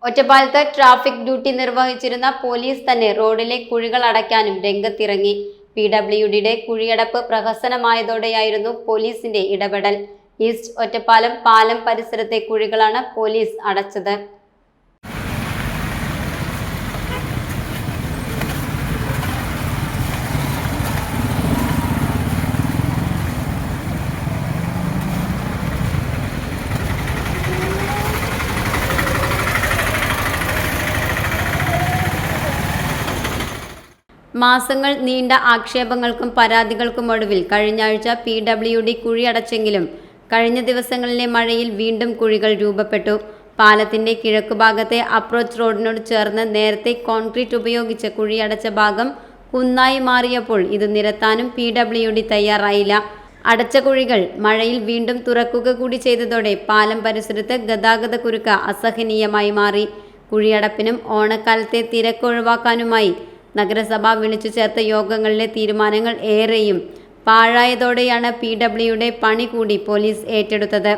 ഒറ്റപ്പാലത്ത് traffic duty നിർവഹിച്ചിരുന്ന police തന്നെ റോഡിലെ കുഴികൾ അടയ്ക്കാനും രംഗത്തിറങ്ങി. PWDയുടെ കുഴിയടപ്പ് പ്രഹസനമായതോടെയായിരുന്നു പോലീസിന്റെ ഇടപെടൽ. ഈസ്റ്റ് ഒറ്റപ്പാലം പാലം പരിസരത്തെ കുഴികളാണ് പോലീസ് അടച്ചത്. മാസങ്ങൾ നീണ്ട ആക്ഷേപങ്ങൾക്കും പരാതികൾക്കും ഒടുവിൽ കഴിഞ്ഞയാഴ്ച PWD കുഴിയടച്ചെങ്കിലും കഴിഞ്ഞ ദിവസങ്ങളിലെ മഴയിൽ വീണ്ടും കുഴികൾ രൂപപ്പെട്ടു. പാലത്തിന്റെ കിഴക്കുഭാഗത്തെ അപ്രോച്ച് റോഡിനോട് ചേർന്ന് നേരത്തെ കോൺക്രീറ്റ് ഉപയോഗിച്ച് കുഴിയടച്ച ഭാഗം കുന്നായി മാറിയപ്പോൾ ഇത് നിരത്താനും PWD തയ്യാറായില്ല. അടച്ച കുഴികൾ മഴയിൽ വീണ്ടും തുറക്കുക കൂടി ചെയ്തതോടെ പാലം പരിസരത്ത് ഗതാഗത കുരുക്ക് അസഹനീയമായി മാറി. കുഴിയടപ്പിനും ഓണക്കാലത്തെ തിരക്ക് ഒഴിവാക്കാനുമായി നഗരസഭ വിളിച്ചു ചേർത്ത യോഗങ്ങളിലെ തീരുമാനങ്ങൾ ഏറെയും പാഴായതോടെയാണ് PWDയുടെ പണി കൂടി പോലീസ് ഏറ്റെടുത്തത്.